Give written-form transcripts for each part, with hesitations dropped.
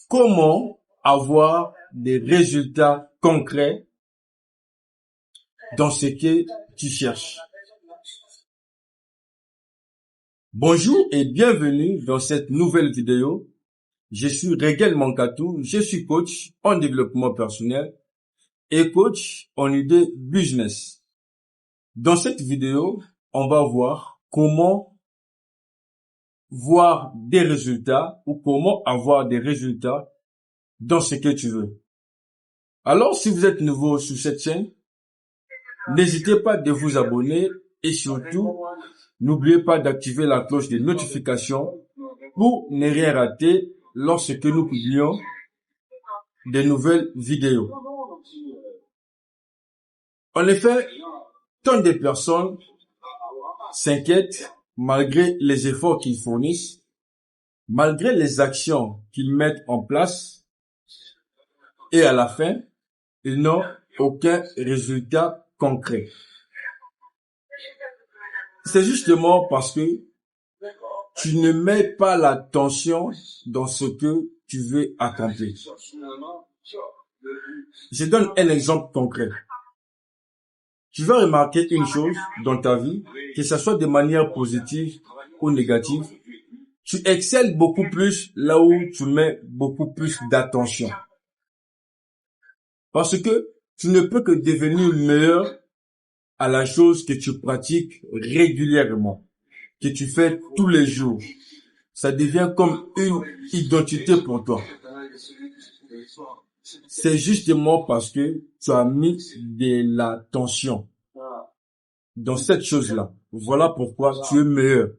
Comment avoir des résultats concrets dans ce que tu cherches? Bonjour et bienvenue dans cette nouvelle vidéo. Je suis Reguel Mankatou, je suis coach en développement personnel et coach en idée business. Dans cette vidéo, on va voir comment voir des résultats ou comment avoir des résultats dans ce que tu veux. Alors, si vous êtes nouveau sur cette chaîne, n'hésitez pas de vous abonner et surtout, n'oubliez pas d'activer la cloche de notification pour ne rien rater lorsque nous publions de nouvelles vidéos. En effet, tant de personnes s'inquiètent malgré les efforts qu'ils fournissent, malgré les actions qu'ils mettent en place, et à la fin, ils n'ont aucun résultat concret. C'est justement parce que tu ne mets pas l'attention dans ce que tu veux accomplir. Je donne un exemple concret. Tu vas remarquer une chose dans ta vie, que ce soit de manière positive ou négative, tu excelles beaucoup plus là où tu mets beaucoup plus d'attention. Parce que tu ne peux que devenir meilleur à la chose que tu pratiques régulièrement, que tu fais tous les jours. Ça devient comme une identité pour toi. C'est justement parce que tu as mis de l'attention dans cette chose-là. Voilà pourquoi tu es meilleur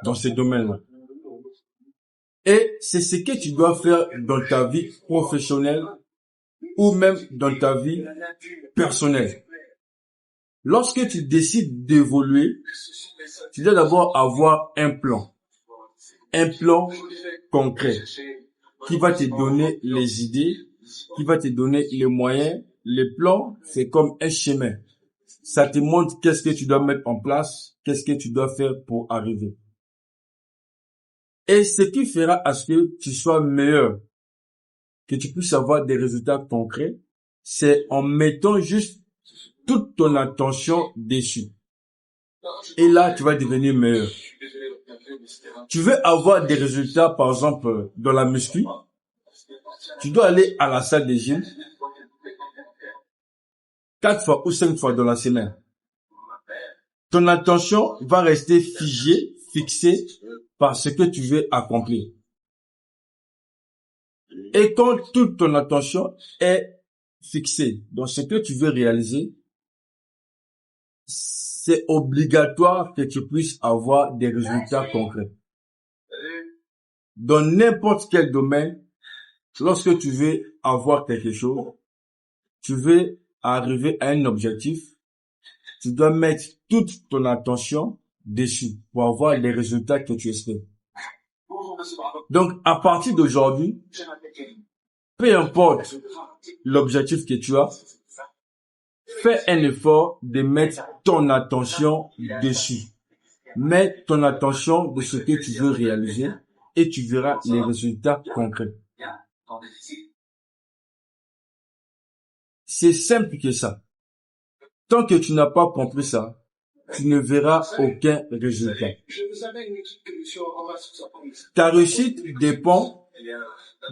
dans ce domaine-là. Et c'est ce que tu dois faire dans ta vie professionnelle ou même dans ta vie personnelle. Lorsque tu décides d'évoluer, tu dois d'abord avoir un plan concret qui va te donner les idées, qui va te donner les moyens. Le plan, c'est comme un chemin. Ça te montre qu'est-ce que tu dois mettre en place, qu'est-ce que tu dois faire pour arriver. Et ce qui fera à ce que tu sois meilleur, que tu puisses avoir des résultats concrets, c'est en mettant juste toute ton attention dessus. Et là, tu vas devenir meilleur. Tu veux avoir des résultats, par exemple, dans la muscu, tu dois aller à la salle de gym 4 fois ou 5 fois dans la semaine. Ton attention va rester fixée par ce que tu veux accomplir. Et quand toute ton attention est fixée dans ce que tu veux réaliser, c'est obligatoire que tu puisses avoir des résultats concrets. Dans n'importe quel domaine, lorsque tu veux avoir quelque chose, tu veux arriver à un objectif, tu dois mettre toute ton attention dessus pour avoir les résultats que tu espères. Donc, à partir d'aujourd'hui, peu importe l'objectif que tu as, fais un effort de mettre ton attention dessus. Mets ton attention de ce que tu veux réaliser et tu verras les résultats concrets. C'est simple que ça. Tant que tu n'as pas compris ça, tu ne verras aucun résultat. Ta réussite dépend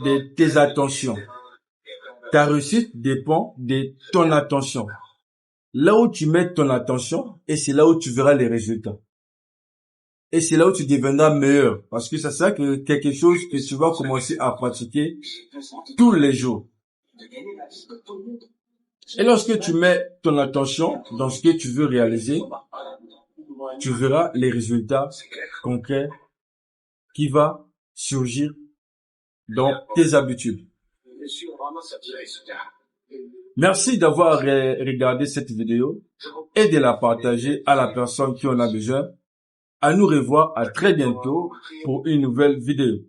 de tes attentions. Ta réussite dépend de ton attention. Là où tu mets ton attention, et c'est là où tu verras les résultats. Et c'est là où tu deviendras meilleur. Parce que ça sera quelque chose que tu vas commencer à pratiquer tous les jours. Et lorsque tu mets ton attention dans ce que tu veux réaliser, tu verras les résultats concrets qui vont surgir dans tes habitudes. Merci d'avoir regardé cette vidéo et de la partager à la personne qui en a besoin. À nous revoir à très bientôt pour une nouvelle vidéo.